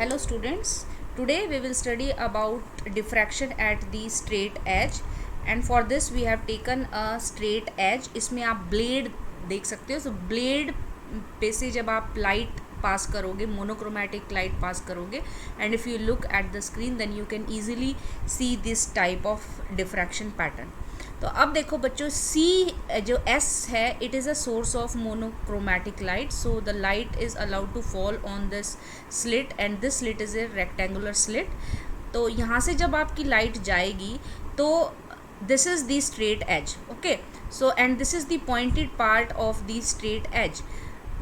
Hello students, today we will study about diffraction at the straight edge and for this we have taken a straight edge. इसमें आप blade देख सकते हो. So blade पे से जब आप लाइट पास करोगे, मोनोक्रोमेटिक लाइट पास करोगे and if you look at the screen then you can easily see this type of diffraction pattern. तो अब देखो बच्चों, C जो S है, it is a source of monochromatic light. So the light is allowed to fall on this slit and this slit is a rectangular slit. तो यहाँ से जब आपकी लाइट जाएगी तो this is the straight edge. Okay, so and this is the pointed part of the straight edge.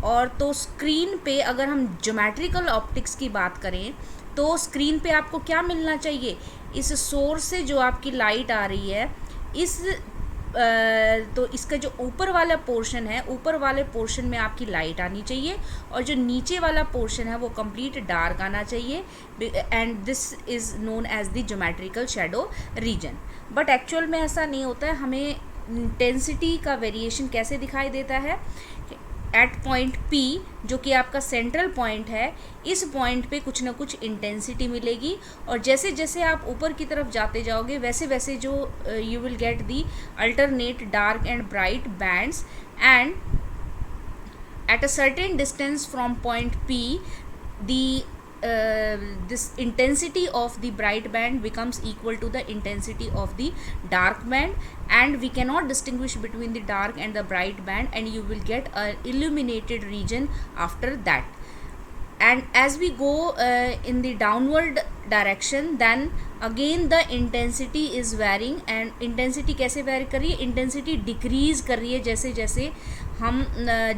और तो screen पे अगर हम ज्योमेट्रिकल ऑप्टिक्स की बात करें तो स्क्रीन पे आपको क्या मिलना चाहिए? इस सोर्स से जो आपकी लाइट आ रही है, इस तो इसका जो ऊपर वाला पोर्शन है, ऊपर वाले पोर्शन में आपकी लाइट आनी चाहिए और जो नीचे वाला पोर्शन है वो कंप्लीट डार्क आना चाहिए. And this is known as the geometrical shadow region. But actual में ऐसा नहीं होता है. हमें इंटेंसिटी का वेरिएशन कैसे दिखाई देता है? एट पॉइंट P जो कि आपका सेंट्रल पॉइंट है, इस पॉइंट पे कुछ ना कुछ इंटेंसिटी मिलेगी और जैसे जैसे आप ऊपर की तरफ जाते जाओगे वैसे वैसे जो you will get the alternate dark and bright bands. And at a certain distance from point P the this intensity of the bright band becomes equal to the intensity of the dark band, and we cannot distinguish between the dark and the bright band, and you will get a illuminated region after that. And as we go in the downward direction, then again the intensity is varying. and intensity कैसे vary कर रही है? intensity decrease कर रही है जैसे जैसे हम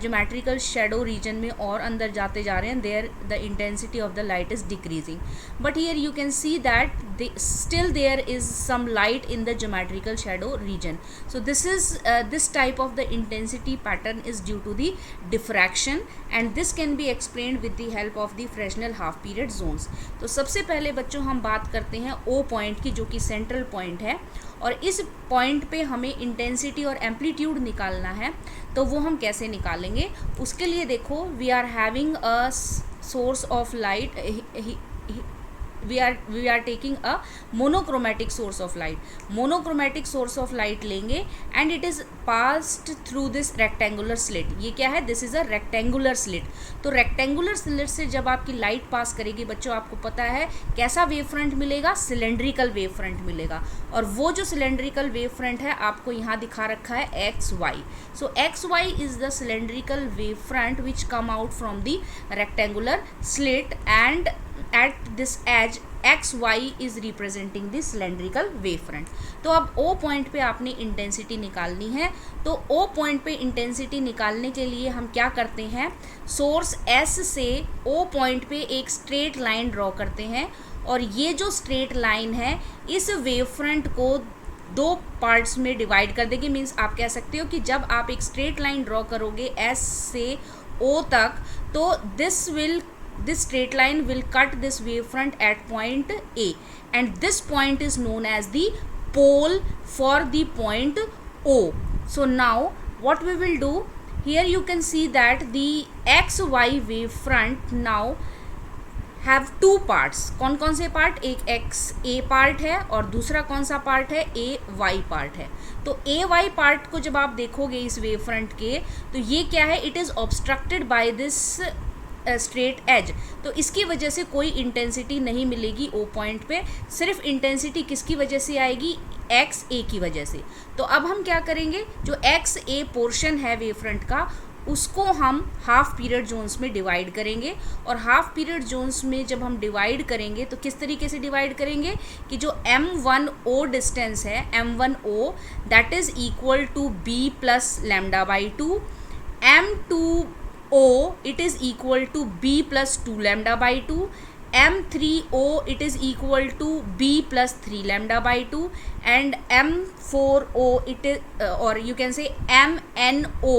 ज्योमेट्रिकल शेडो रीजन में और अंदर जाते जा रहे हैं. There the intensity of the light is decreasing, but here you can see that still there is some light in the geometrical shadow region. So this type of the intensity pattern is due to the diffraction and this can be explained with the help of the Fresnel half period zones. तो सबसे पहले बच्चों हम बात करते हैं O point की, जो कि सेंट्रल पॉइंट है, और इस पॉइंट पे हमें इंटेंसिटी और एम्पलीट्यूड निकालना है. तो वो हम कैसे निकालेंगे? उसके लिए देखो, we are having a source of light. we are taking a monochromatic source of light. monochromatic source of light लेंगे and it is passed through this rectangular slit. ये क्या है? this is a rectangular slit. तो rectangular slit से जब आपकी light pass करेगी बच्चों, आपको पता है कैसा वेव फ्रंट मिलेगा? सिलेंड्रिकल वेव फ्रंट मिलेगा. और वो जो सिलेंड्रिकल वेव फ्रंट है आपको यहाँ दिखा रखा है XY. So XY is the cylindrical wave front which come out from the rectangular slit, and at this edge XY is representing the cylindrical wavefront. तो अब O पॉइंट पे आपने इंटेंसिटी निकालनी है. तो O पॉइंट पे इंटेंसिटी निकालने के लिए हम क्या करते हैं? सोर्स S से O पॉइंट पे एक स्ट्रेट लाइन ड्रॉ करते हैं और ये जो स्ट्रेट लाइन है इस वेव फ्रंट को दो पार्ट्स में डिवाइड कर देगी. मीन्स आप कह सकते हो कि जब आप एक स्ट्रेट लाइन ड्रॉ करोगे S से O तक, तो this straight line will cut this wavefront at point A, and this point is known as the pole for the point O. So now what we will do, here you can see that the XY wavefront now have two parts. कौन कौन से part? एक XA part है और दूसरा कौन सा part है? AY पार्ट है. तो AY पार्ट को जब आप देखोगे इस वेव फ्रंट के, तो ये क्या है? It is obstructed by this straight edge. तो इसकी वजह से कोई इंटेंसिटी नहीं मिलेगी O पॉइंट पे. सिर्फ इंटेंसिटी किसकी वजह से आएगी? XA की वजह से. तो अब हम क्या करेंगे? जो XA पोर्शन है वेव फ्रंट का, उसको हम हाफ पीरियड जोन्स में डिवाइड करेंगे. और हाफ पीरियड जोन्स में जब हम डिवाइड करेंगे तो किस तरीके से डिवाइड करेंगे कि जो M1O डिस्टेंस है, M1O that is equal to B plus λ/2. M2O it is equal to B plus 2 λ/2. M3O it is equal to B plus 3 λ/2, and M4O it is or you can say MNO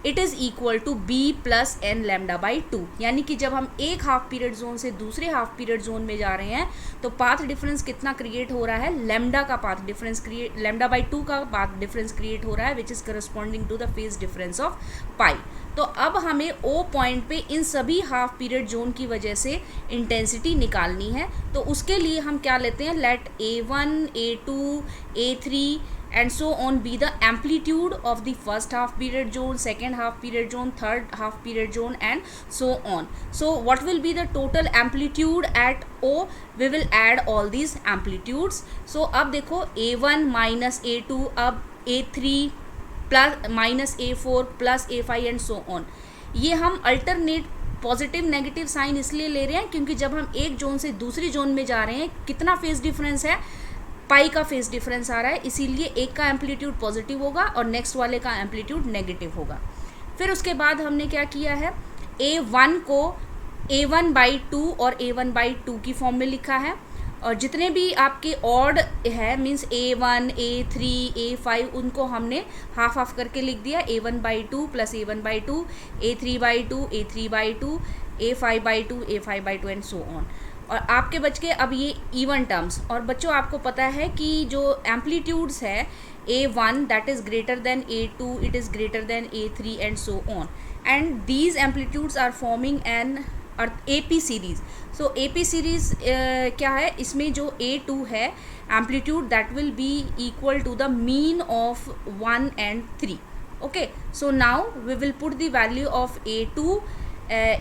it is equal to B plus n λ/2. यानी कि जब हम एक half period zone से दूसरे half period zone में जा रहे हैं तो पाथ डिफरेंस कितना क्रिएट हो रहा है? लैम्डा का पाथ डिफरेंस λ/2 का पाथ डिफरेंस क्रिएट हो रहा है, which is corresponding to the phase difference of pi. तो अब हमें ओ पॉइंट पे इन सभी हाफ पीरियड जोन की वजह से इंटेंसिटी निकालनी है। तो उसके लिए हम क्या लेते हैं, late A1, A2, A3 and so on be the amplitude of the first half period zone, second half period zone, third half period zone and so on. So what will be the total amplitude at O? We will add all these amplitudes. So अब देखो A1 minus A2, अब A3 plus minus A4 plus A5 and so on. ये हम alternate positive negative sign इसलिए ले रहे हैं क्योंकि जब हम एक जोन से दूसरी जोन में जा रहे हैं कितना फेज डिफरेंस है, पाई का फेज डिफरेंस आ रहा है, इसीलिए एक का एम्पलीट्यूड पॉजिटिव होगा और नेक्स्ट वाले का एम्पलीट्यूड नेगेटिव होगा। फिर उसके बाद हमने क्या किया है, A1 को A1/2 और A1/2 की फॉर्म में लिखा है, और जितने भी आपके ऑड है मीन्स A1, A3, A5 उनको हमने हाफ हाफ करके लिख दिया, A1/2 plus A1/2, A3/2, A3/2, A5/2, A5/2 and so on. और आपके बच के अब ये इवन टर्म्स। और बच्चों आपको पता है कि जो एम्पलीट्यूड्स है A1 that is greater than A2, it is greater than A3 and so on, and these amplitudes are forming an AP series. So AP series क्या है, इसमें जो A2 है amplitude that will be equal to the mean of 1 and 3। Okay, so now we will put the value of A2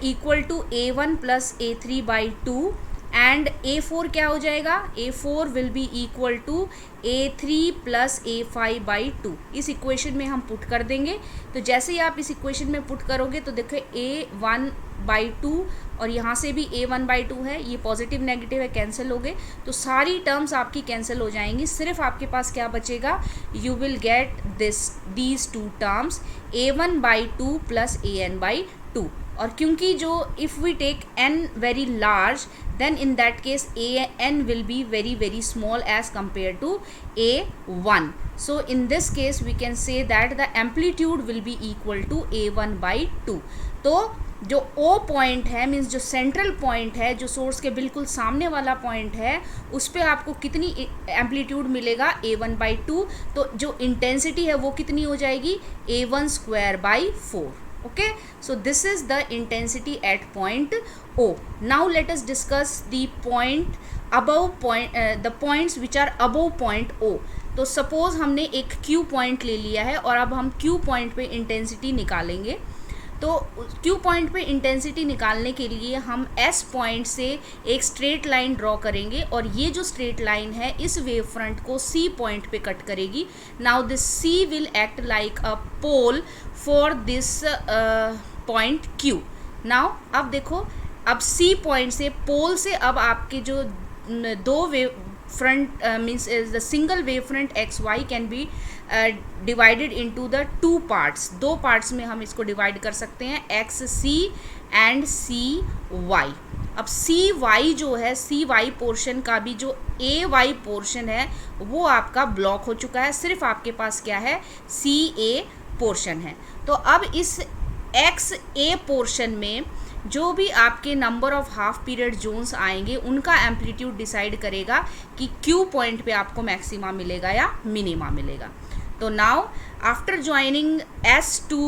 equal to A1 plus A3/2 and A4 क्या हो जाएगा, A4 will be equal to A3 plus A5/2। इस equation में हम put कर देंगे। तो जैसे ही आप इस इक्वेशन में पुट करोगे तो देखो A1/2 और यहाँ से भी A1/2 है, ये पॉजिटिव नेगेटिव है, कैंसिल हो गए, तो सारी टर्म्स आपकी कैंसिल हो जाएंगी। सिर्फ आपके पास क्या बचेगा, you will get these two terms A1/2 plus AN/2। और क्योंकि जो if we take n very large then in that case an will be very very small as compared to A1. So in this case we can say that the amplitude will be equal to A1/2. तो जो O point है means जो central point है, जो source के बिल्कुल सामने वाला पॉइंट है, उस पर आपको कितनी एम्पलीट्यूड मिलेगा, A1/2। तो जो इंटेंसिटी है वो कितनी हो जाएगी, A1²/4। Okay, so this is the intensity at point O. Now let us discuss the point above point, the points which are above point O. तो suppose हमने एक Q पॉइंट ले लिया है और अब हम Q पॉइंट पे इंटेंसिटी निकालेंगे। तो Q पॉइंट पे इंटेंसिटी निकालने के लिए हम S पॉइंट से एक स्ट्रेट लाइन ड्रॉ करेंगे और ये जो स्ट्रेट लाइन है इस वेव फ्रंट को C पॉइंट पे कट करेगी। Now this C will act like a pole for this point Q। Now अब देखो, अब C पॉइंट से पोल से अब आपके जो दो wave front means the single wave front XY can be divided into the two parts. दो पार्ट्स में हम इसको डिवाइड कर सकते हैं, XC एंड CY। अब CY जो है, CY पोर्शन का भी जो AY पोर्शन है वो आपका ब्लॉक हो चुका है, सिर्फ आपके पास क्या है, CA पोर्शन है। तो अब इस XA पोर्शन में जो भी आपके number of half period zones आएंगे उनका एम्पलीट्यूड डिसाइड करेगा कि Q पॉइंट पे आपको मैक्सिमा मिलेगा या मिनिमा मिलेगा। तो now after joining S to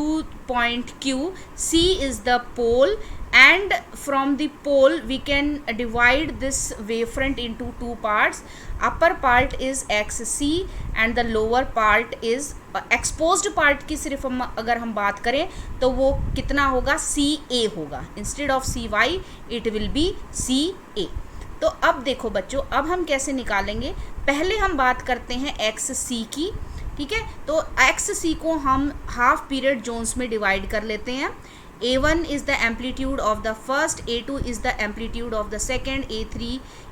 point Q, C is the pole and from the pole we can divide this wavefront into two parts. Upper part is XC and the lower part is exposed part की सिर्फ हम अगर हम बात करें तो वो कितना होगा, CA होगा, instead of CY it will B CA। तो अब देखो बच्चों, अब हम कैसे निकालेंगे, पहले हम बात करते हैं XC की, ठीक है। तो XC को हम हाफ पीरियड जोन्स में डिवाइड कर लेते हैं। A1 is the amplitude of the first, A2 is the amplitude of the second, A3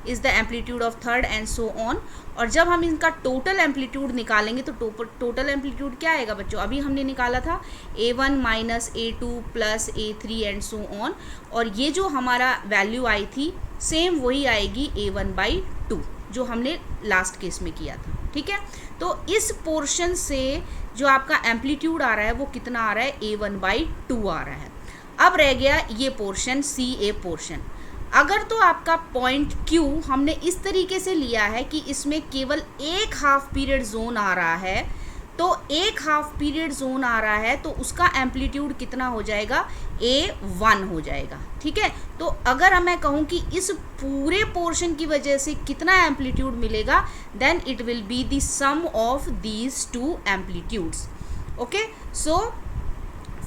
is the amplitude of third and so on। और जब हम इनका टोटल एम्पलीट्यूड निकालेंगे तो टोटल एम्पलीट्यूड क्या आएगा बच्चों, अभी हमने निकाला था A1 minus A2 plus A3 and so on, और ये जो हमारा वैल्यू आई थी सेम वही आएगी A1/2 जो हमने लास्ट केस में किया था, ठीक है। तो इस पोर्शन से जो आपका एम्पलीट्यूड आ रहा है वो कितना आ रहा है, A1/2 आ रहा है। अब रह गया ये पोर्शन CA पोर्शन। अगर तो आपका पॉइंट Q हमने इस तरीके से लिया है कि इसमें केवल एक हाफ पीरियड जोन आ रहा है, तो एक हाफ पीरियड जोन आ रहा है तो उसका एम्पलीट्यूड कितना हो जाएगा, A1 हो जाएगा। ठीक है, तो अगर मैं कहूँ कि इस पूरे पोर्शन की वजह से कितना एम्पलीट्यूड मिलेगा, then it will be the sum of these two amplitudes. Okay, so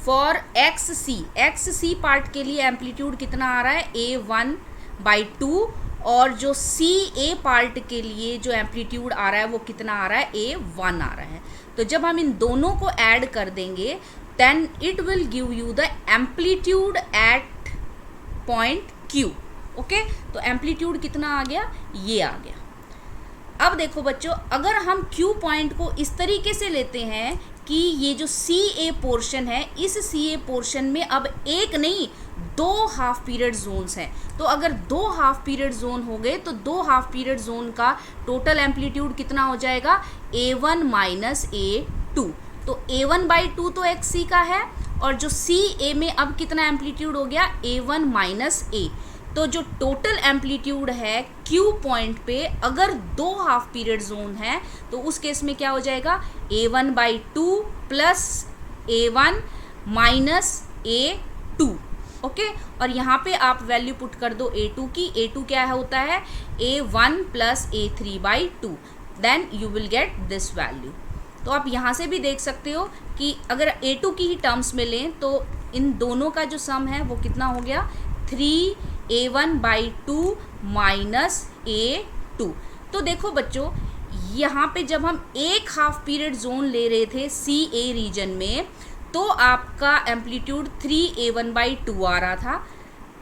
for XC part के लिए एम्पलीट्यूड कितना आ रहा है, A1/2, और जो CA पार्ट के लिए जो एम्पलीट्यूड आ रहा है वो कितना आ रहा है, A1 आ रहा है। तो जब हम इन दोनों को ऐड कर देंगे then it will give you the amplitude at point Q। Okay, तो एम्पलीट्यूड कितना आ गया, ये आ गया। अब देखो बच्चों, अगर हम Q पॉइंट को इस तरीके से लेते हैं कि ये जो CA पोर्शन है, इस CA पोर्शन में अब एक नहीं 2 हाफ पीरियड जोन्स हैं। तो अगर 2 हाफ पीरियड जोन हो गए तो 2 हाफ पीरियड जोन का टोटल एम्पलीट्यूड कितना हो जाएगा, A1 माइनस A2। तो A1/2 तो XC का है, और जो CA में अब कितना एम्पलीट्यूड हो गया, A1 माइनस A। तो जो टोटल एम्पलीट्यूड है Q पॉइंट पे, अगर 2 हाफ पीरियड जोन है तो उस केस में क्या हो जाएगा, A1/2 plus A1 minus A2। Okay, और यहाँ पे आप वैल्यू पुट कर दो A2 की। A2 क्या होता है, A1 plus A3/2, then you will get this value. तो आप यहाँ से भी देख सकते हो कि अगर A2 की ही टर्म्स में लें तो इन दोनों का जो सम है वो कितना हो गया, 3A1/2 माइनस A2। तो देखो बच्चों, यहाँ पे जब हम एक हाफ पीरियड जोन ले रहे थे CA रीजन में, तो आपका एम्पलीट्यूड 3A1/2 आ रहा था,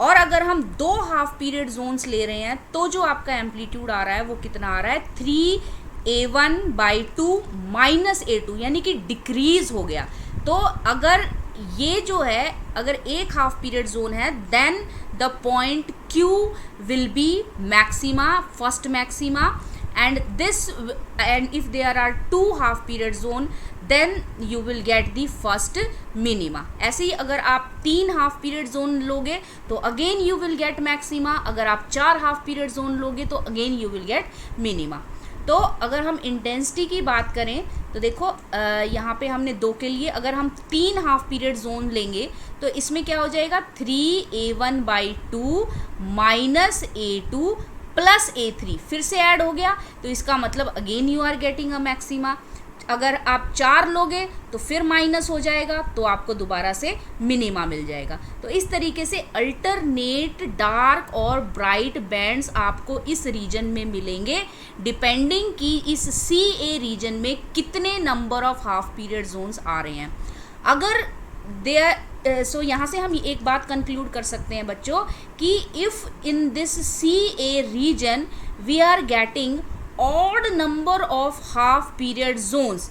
और अगर हम 2 हाफ पीरियड जोन्स ले रहे हैं तो जो आपका एम्पलीट्यूड आ रहा है वो कितना आ रहा है, 3A1/2 माइनस A2, यानी कि डिक्रीज हो गया। तो अगर ये जो है, अगर एक हाफ पीरियड जोन है, then the point Q will be maxima, first maxima, and if there are 2 half period zone then you will get the first minima। ऐसे ही अगर आप 3 हाफ पीरियड जोन लोगे तो again you will get maxima, अगर आप 4 half period zone लोगे तो again you will get minima। तो अगर हम इंटेंसिटी की बात करें तो देखो यहाँ पे हमने 2 के लिए, अगर हम 3 हाफ पीरियड जोन लेंगे तो इसमें क्या हो जाएगा, 3A1/2 minus A2 plus A3 फिर से ऐड हो गया, तो इसका मतलब again you are getting a maxima. अगर आप 4 लोगे तो फिर माइनस हो जाएगा, तो आपको दोबारा से मिनिमा मिल जाएगा। तो इस तरीके से अल्टरनेट डार्क और ब्राइट बैंड्स आपको इस रीजन में मिलेंगे, डिपेंडिंग कि इस CA रीजन में कितने number of half period zones आ रहे हैं। अगर सो यहाँ से हम एक बात कंक्लूड कर सकते हैं बच्चों कि if in this CA region we are getting odd number of half period zones,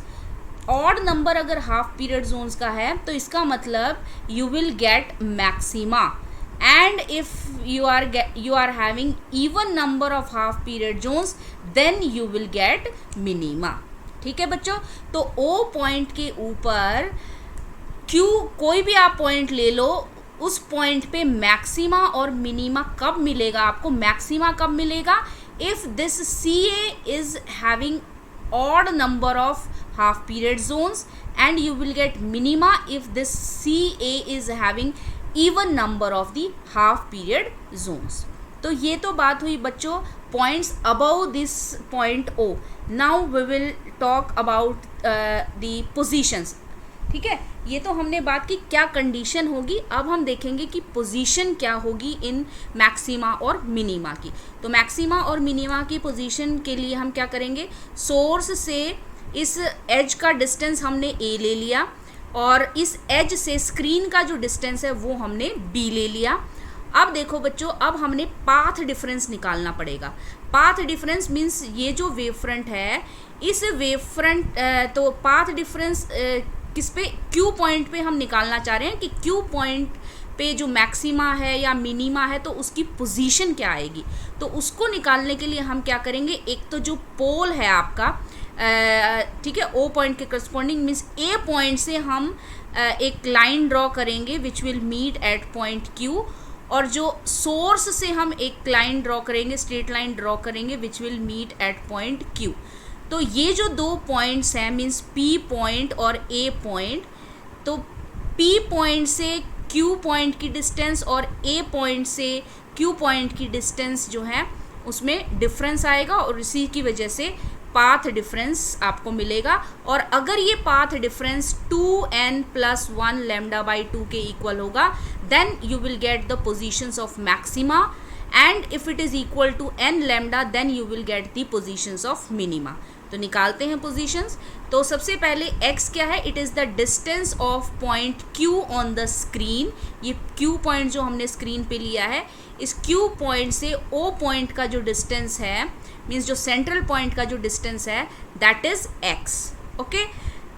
odd number अगर हाफ पीरियड जोन्स का है तो इसका मतलब you will get maxima, and if you are having even number of half period zones then you will get minima। ठीक है बच्चों, तो O पॉइंट के ऊपर Q कोई भी आप पॉइंट ले लो, उस पॉइंट पे मैक्सिमा और मिनिमा कब मिलेगा आपको, मैक्सिमा कब मिलेगा, if this CA is having odd number of half period zones, and you will get minima if this CA is having even number of the half period zones. तो ये तो बात हुई बच्चों points above this point O। Now we will talk about the positions. ठीक है, ये तो हमने बात की क्या कंडीशन होगी, अब हम देखेंगे कि पोजीशन क्या होगी इन मैक्सिमा और मिनिमा की। तो मैक्सिमा और मिनिमा की पोजीशन के लिए हम क्या करेंगे, सोर्स से इस एज का डिस्टेंस हमने A ले लिया, और इस एज से स्क्रीन का जो डिस्टेंस है वो हमने B ले लिया। अब देखो बच्चों, अब हमने पाथ डिफरेंस निकालना पड़ेगा। पाथ डिफरेंस मीन्स ये जो वेव फ्रंट है, इस वेव फ्रंट तो पाथ डिफरेंस किस पे, Q पॉइंट पे हम निकालना चाह रहे हैं कि Q पॉइंट पे जो मैक्सिमा है या मिनिमा है तो उसकी पोजीशन क्या आएगी। तो उसको निकालने के लिए हम क्या करेंगे, एक तो जो पोल है आपका, ठीक है, O पॉइंट के करस्पॉन्डिंग मीन्स A पॉइंट से हम एक लाइन ड्रॉ करेंगे which will meet at point Q, और जो सोर्स से हम एक लाइन ड्रॉ करेंगे, स्ट्रेट लाइन ड्रॉ करेंगे which will meet at point Q। तो ये जो दो पॉइंट्स हैं मीन्स पी पॉइंट और ए पॉइंट, तो पी पॉइंट से क्यू पॉइंट की डिस्टेंस और ए पॉइंट से क्यू पॉइंट की डिस्टेंस जो है उसमें डिफरेंस आएगा और इसी की वजह से पाथ डिफरेंस आपको मिलेगा। और अगर ये पाथ डिफरेंस 2n+1 λ/2 के इक्वल होगा then you will get the positions of maxima, and if it is equal to n lambda then you will get the positions of minima. तो निकालते हैं पोजीशंस। तो सबसे पहले x क्या है, it is the distance of point q on the screen. ये q point जो हमने स्क्रीन पे लिया है, इस q पॉइंट से o पॉइंट का जो डिस्टेंस है मीन्स जो सेंट्रल पॉइंट का जो डिस्टेंस है that is x। Okay,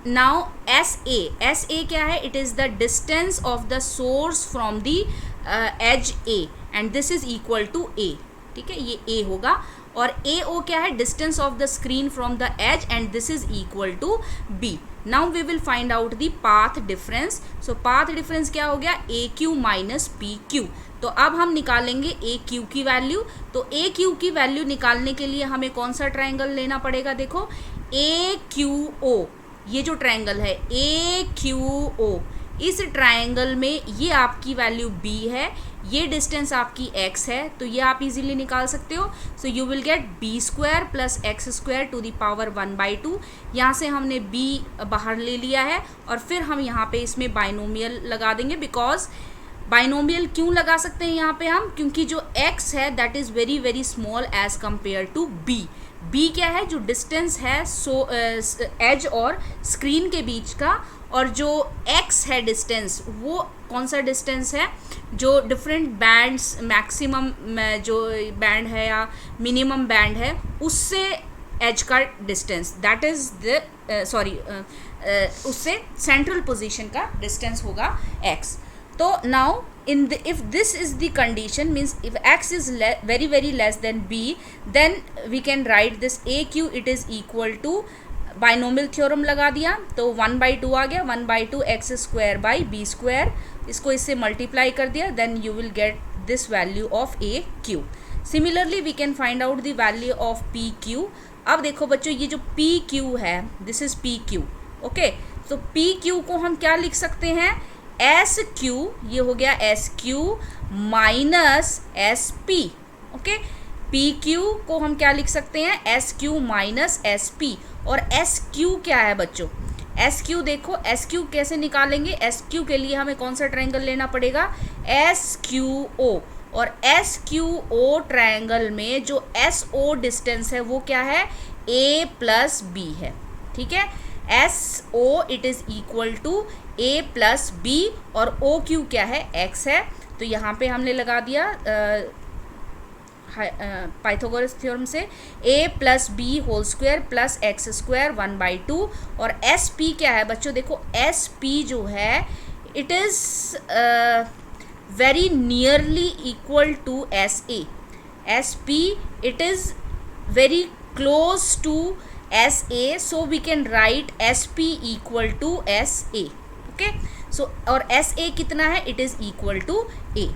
now S A क्या है, it is the distance of the source from the edge a and this is equal to a। ठीक है, ये a होगा। और ए ओ क्या है, distance of the screen from the edge and this is equal to B. Now we will find out the path difference. So path difference क्या हो गया, A Q minus P Q. तो अब हम निकालेंगे ए क्यू की वैल्यू। तो ए Q की वैल्यू निकालने के लिए हमें कौन सा ट्रायंगल लेना पड़ेगा, देखो ए क्यू ओ, ये जो ट्रायंगल है ए क्यू ओ, इस ट्रायंगल में ये आपकी वैल्यू b है, ये डिस्टेंस आपकी x है, तो ये आप इजीली निकाल सकते हो। So you will get b² plus x² to the power 1/2। यहाँ से हमने b बाहर ले लिया है और फिर हम यहाँ पे इसमें बाइनोमियल लगा देंगे। बिकॉज बाइनोमियल क्यों लगा सकते हैं यहाँ पे हम, क्योंकि जो x है that is very very small as compare to b। b क्या है, जो डिस्टेंस है सो एज और स्क्रीन के बीच का, और जो x है डिस्टेंस वो कौन सा डिस्टेंस है, जो डिफरेंट बैंड्स मैक्सिमम जो बैंड है या मिनिमम बैंड है उससे एज का डिस्टेंस दैट इज़ द उससे सेंट्रल पोजीशन का डिस्टेंस होगा x। तो now in the if this is the condition means if x is very very less than b then we can write this aq it is equal to binomial theorem लगा दिया तो 1/2 आ गया, 1/2 x² b square, इसको इससे multiply कर दिया then you will get this value of A Q. Similarly we can find out the value of P Q. अब देखो बच्चों, ये जो पी क्यू है this is P Q. Okay, तो पी क्यू को हम क्या लिख सकते हैं, एस क्यू, ये हो गया S Q minus S P. Okay, P Q को हम क्या लिख सकते हैं, S Q minus S P. और एस क्यू क्या है बच्चों, एस क्यू देखो, एस क्यू कैसे निकालेंगे, एस क्यू के लिए हमें कौन सा ट्रायंगल लेना पड़ेगा, एस क्यू ओ। और एस क्यू ओ ट्रायंगल में जो एस ओ डिस्टेंस है वो क्या है, ए प्लस बी है। ठीक है, S O it is equal to A plus B और ओ क्यू क्या है, एक्स है। तो यहाँ पे हमने लगा दिया पाइथागोरस थ्योरम से a plus B whole square plus x² 1/2। और एस पी क्या है बच्चों, देखो एस पी जो है it is very nearly equal to S A. S P it is very close to S A, so we can write S P equal to S A. Okay, so और S A कितना है, it is equal to A.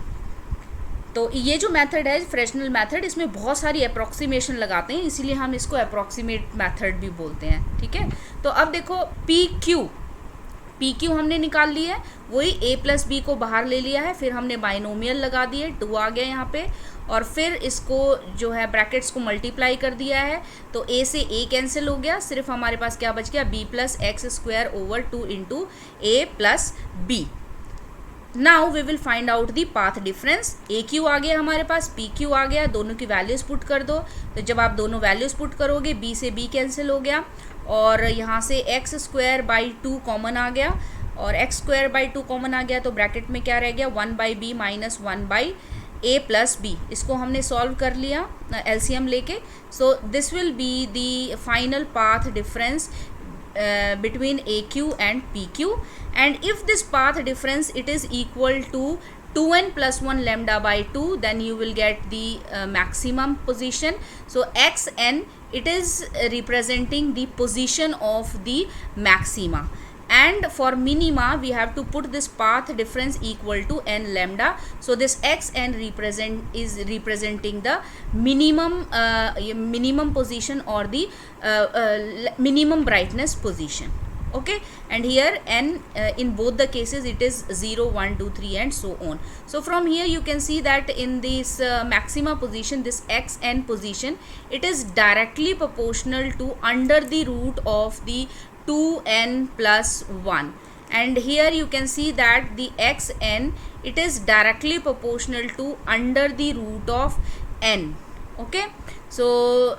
तो ये जो method है Fresnel method, इसमें बहुत सारी अप्रॉक्सीमेशन लगाते हैं, इसीलिए हम इसको अप्रॉक्सीमेट मेथड भी बोलते हैं। ठीक है, तो अब देखो पी क्यू हमने निकाल ली है, वही ए प्लस बी को बाहर ले लिया है, फिर हमने बाइनोमियल लगा दिए, 2 आ गया यहाँ पे, और फिर इसको जो है ब्रैकेट्स को मल्टीप्लाई कर दिया है, तो ए से ए कैंसिल हो गया, सिर्फ हमारे पास क्या बच गया, B plus x² over 2 into A plus B. Now we will find out the path difference. A Q आ गया हमारे पास, पी क्यू आ गया, दोनों की वैल्यूज़ पुट कर दो। तो जब आप दोनों वैल्यूज़ पुट करोगे, बी से बी कैंसिल हो गया और यहाँ से x² कॉमन आ गया, और x² कॉमन आ गया तो ब्रैकेट में क्या रह गया, 1/b minus 1/a plus b। इसको हमने सॉल्व कर लिया एलसीएम लेके। So this will be the final path difference between AQ and PQ, and if this path difference it is equal to 2n+1 λ/2 then you will get the maximum position. So xn it is representing the position of the maxima, and for minima we have to put this path difference equal to n lambda. So this xn is representing the minimum position or the minimum brightness position. Okay, and here n in both the cases it is 0, 1, 2, 3 and so on. So from here you can see that in this maxima position, this xn position, it is directly proportional to under the root of the 2n plus 1, and here you can see that the xn, it is directly proportional to under the root of n. Okay, so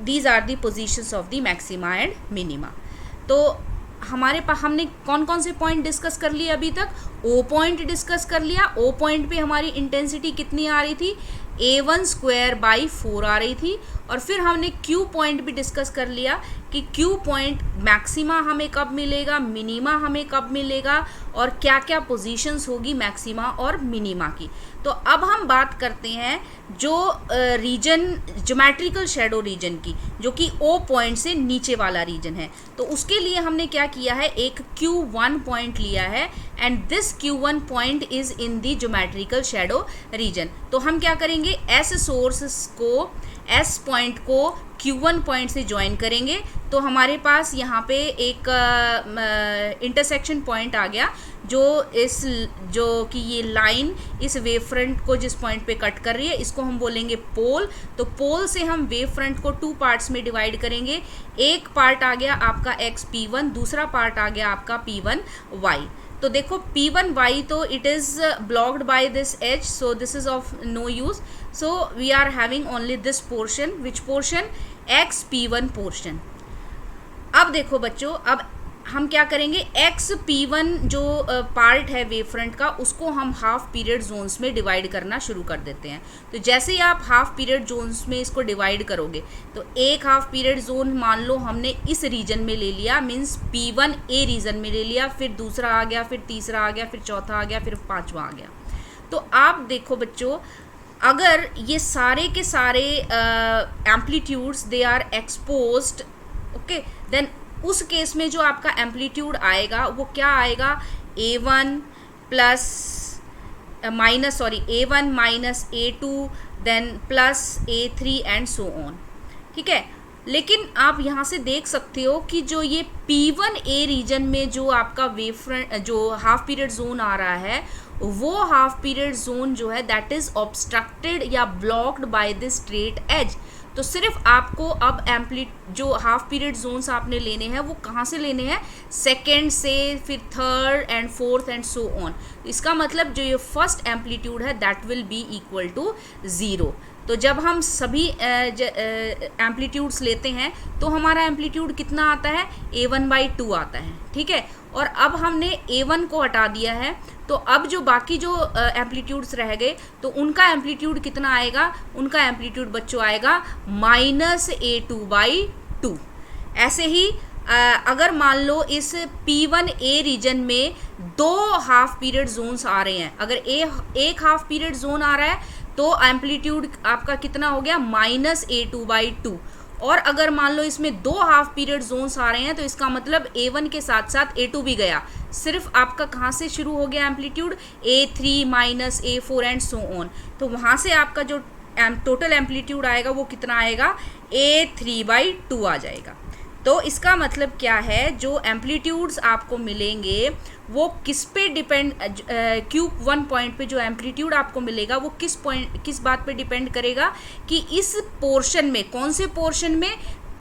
these are the positions of the maxima and minima. तो हमारे पास हमने कौन कौन से point discuss कर लिए अभी तक? ओ पॉइंट डिस्कस कर लिया. ओ पॉइंट पे हमारी इंटेंसिटी कितनी आ रही थी? a1 स्क्वायर बाई 4 आ रही थी. और फिर हमने क्यू पॉइंट भी डिस्कस कर लिया कि क्यू पॉइंट मैक्सिमा हमें कब मिलेगा, मिनिमा हमें कब मिलेगा, और क्या क्या पोजीशंस होगी मैक्सिमा और मिनिमा की. तो अब हम बात करते हैं जो रीजन, ज्योमेट्रिकल शेडो रीजन की, जो कि ओ पॉइंट से नीचे वाला रीजन है. तो उसके लिए हमने क्या किया है, एक Q1 पॉइंट लिया है and this Q1 point is in the geometrical shadow reason. तो हम क्या करेंगे, एस सोर्स को, एस पॉइंट को Q1 पॉइंट से ज्वाइन करेंगे. तो हमारे पास यहाँ पे एक इंटरसेक्शन पॉइंट आ गया, जो कि ये लाइन इस वेव फ्रंट को जिस पॉइंट पे कट कर रही है, इसको हम बोलेंगे पोल. तो पोल से हम वेव फ्रंट को 2 पार्ट्स में डिवाइड करेंगे. एक पार्ट आ गया आपका x P1, दूसरा पार्ट आ गया आपका P1y. तो देखो P1y तो it is blocked by this edge, so this is of no use. So we are having only this portion, which portion, x P1 portion. अब देखो बच्चों, अब हम क्या करेंगे, x P1 जो पार्ट है वेव फ्रंट का, उसको हम हाफ पीरियड जोन्स में डिवाइड करना शुरू कर देते हैं. तो जैसे ही आप हाफ पीरियड जोन्स में इसको डिवाइड करोगे, तो एक हाफ पीरियड जोन मान लो हमने इस रीजन में ले लिया, मीन्स P1A रीजन में ले लिया, फिर दूसरा आ गया, फिर तीसरा आ गया, फिर चौथा आ गया, फिर पांचवा आ गया. तो आप देखो बच्चों, अगर ये सारे के सारे amplitudes they are exposed, okay, then उस केस में जो आपका एम्पलीट्यूड आएगा वो क्या आएगा, A1 plus minus A1 minus A2 then plus A3 and so on. ठीक है, लेकिन आप यहाँ से देख सकते हो कि जो ये P1A रीजन में जो आपका वेव फ्रंट, जो हाफ पीरियड जोन आ रहा है, वो हाफ पीरियड जोन जो है दैट इज ऑब्स्ट्रक्टेड या blocked by this straight edge. तो सिर्फ आपको अब जो हाफ पीरियड जोन्स आपने लेने हैं वो कहाँ से लेने हैं, सेकेंड से, फिर third and fourth and so on. इसका मतलब जो ये फर्स्ट एम्पलीट्यूड है that will be equal to 0. तो जब हम सभी एम्पलीट्यूड्स लेते हैं तो हमारा एम्पलीट्यूड कितना आता है, A1/2 आता है. ठीक है, और अब हमने A1 को हटा दिया है, तो अब जो बाकी जो एम्पलीट्यूड्स रह गए, तो उनका एम्पलीट्यूड कितना आएगा, उनका एम्पलीट्यूड बच्चों आएगा -A2/2. ऐसे ही अगर मान लो इस P1A रीजन में 2 हाफ पीरियड जोन्स आ रहे हैं, अगर एक हाफ पीरियड जोन आ रहा है तो एम्पलीट्यूड आपका कितना हो गया, -A2/2. और अगर मान लो इसमें 2 हाफ पीरियड जोन्स आ रहे हैं, तो इसका मतलब A1 के साथ साथ A2 भी गया. सिर्फ आपका कहाँ से शुरू हो गया amplitude, A3 minus A4 and so on. तो वहाँ से आपका जो टोटल एम्पलीट्यूड आएगा वो कितना आएगा, A3/2 आ जाएगा. तो इसका मतलब क्या है, जो एम्पलीट्यूड्स आपको मिलेंगे वो किस पे डिपेंड, Q1 पॉइंट पे जो एम्पलीट्यूड आपको मिलेगा वो किस बात पे डिपेंड करेगा कि इस पोर्शन में, कौन से पोर्शन में,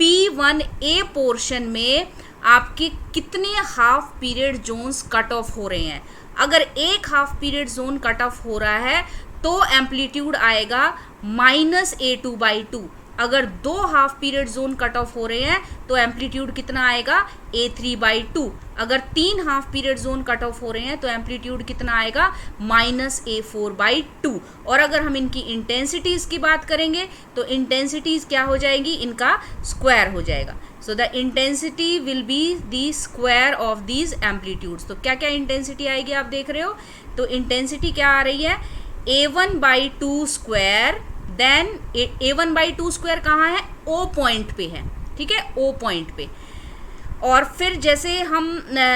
P1A पोर्शन में आपके कितने half period zones cut off हो रहे हैं. अगर एक half period zone cut off हो रहा है तो एम्पलीट्यूड आएगा -A2/2. अगर 2 half period zone cut off हो रहे हैं तो एम्पलीट्यूड कितना आएगा, A3/2. अगर 3 half period zone cut off हो रहे हैं तो एम्पलीट्यूड कितना आएगा, -A4/2. और अगर हम इनकी इंटेंसिटीज़ की बात करेंगे तो इंटेंसिटीज़ क्या हो जाएगी, इनका स्क्वायर हो जाएगा. So the intensity will be the square of these amplitudes. तो क्या क्या इंटेंसिटी आएगी आप देख रहे हो. तो इंटेंसिटी क्या आ रही है, A1/2 square, then A1/2 square कहाँ है, O पॉइंट पे है. ठीक है, O पॉइंट पे. और फिर जैसे हम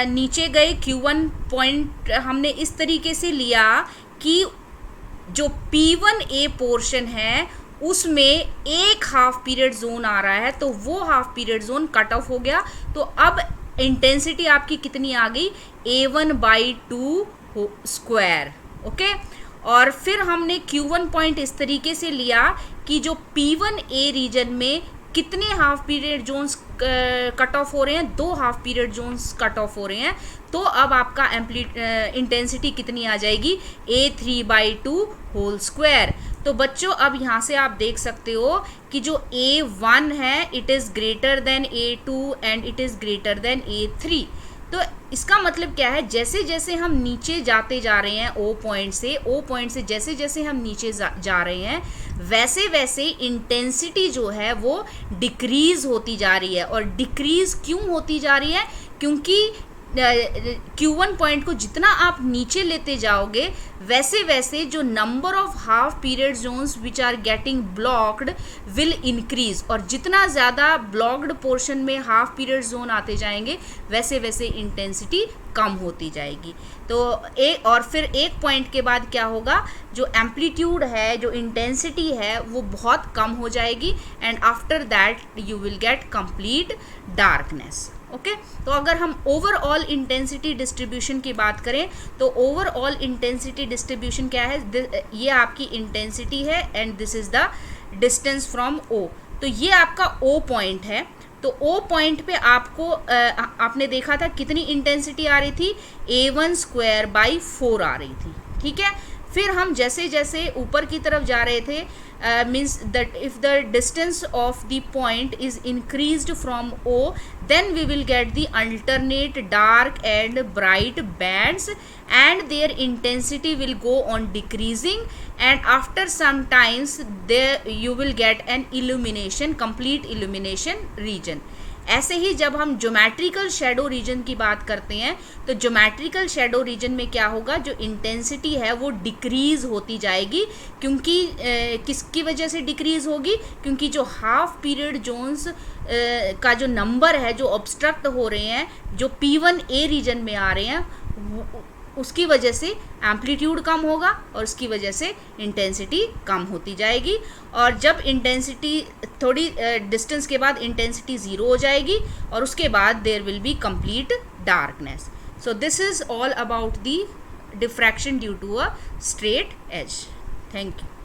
नीचे गए Q1 पॉइंट हमने इस तरीके से लिया कि जो P1A पोर्शन है उसमें एक हाफ पीरियड जोन आ रहा है, तो वो half period zone cut off हो गया। तो अब इंटेंसिटी आपकी कितनी आ गई, A1/2 स्क्वायर। ओके, और फिर हमने Q1 पॉइंट इस तरीके से लिया कि जो P1A रीजन में कितने half period zones cut off हो रहे हैं, 2 half period zones cut off हो रहे हैं। तो अब आपका इंटेंसिटी कितनी आ जाएगी, A3/2 होल स्क्वायर। तो बच्चों अब यहाँ से आप देख सकते हो कि जो A1 है it is greater than A2 and it is greater than A3। तो इसका मतलब क्या है, जैसे जैसे हम नीचे जाते जा रहे हैं ओ पॉइंट से जैसे जैसे हम नीचे जा रहे हैं वैसे वैसे इंटेंसिटी जो है वो डिक्रीज होती जा रही है। और डिक्रीज क्यों होती जा रही है, क्योंकि Q1 पॉइंट को जितना आप नीचे लेते जाओगे वैसे वैसे जो number of half period zones which are getting blocked will increase. और जितना ज़्यादा ब्लॉक्ड पोर्शन में हाफ पीरियड जोन आते जाएंगे वैसे वैसे इंटेंसिटी कम होती जाएगी। तो और फिर एक पॉइंट के बाद क्या होगा, जो एम्पलीट्यूड है, जो इंटेंसिटी है वो बहुत कम हो जाएगी and after that you will get complete darkness. Okay, तो अगर हम ओवरऑल इंटेंसिटी डिस्ट्रीब्यूशन की बात करें तो ओवरऑल इंटेंसिटी डिस्ट्रीब्यूशन क्या है, ये आपकी इंटेंसिटी है and this is the distance from O। तो ये आपका O पॉइंट है। तो O पॉइंट पे आपको आपने देखा था कितनी इंटेंसिटी आ रही थी, A1/4 आ रही थी। ठीक है, फिर हम जैसे जैसे ऊपर की तरफ जा रहे थे means that if the distance of the point is increased from O then we will get the alternate dark and bright bands and their intensity will go on decreasing and after some times there you will get an illumination, complete illumination region। ऐसे ही जब हम geometrical shadow reason की बात करते हैं तो geometrical shadow reason में क्या होगा, जो इंटेंसिटी है वो डिक्रीज होती जाएगी। क्योंकि किसकी वजह से डिक्रीज होगी, क्योंकि जो हाफ पीरियड जोन्स का जो नंबर है जो ऑब्स्ट्रक्ट हो रहे हैं, जो P1A रीजन में आ रहे हैं, उसकी वजह से एम्पलीट्यूड कम होगा और उसकी वजह से इंटेंसिटी कम होती जाएगी। और जब इंटेंसिटी थोड़ी डिस्टेंस के बाद इंटेंसिटी 0 हो जाएगी और उसके बाद there will be complete darkness. So this is all about the diffraction due to a straight edge. Thank you.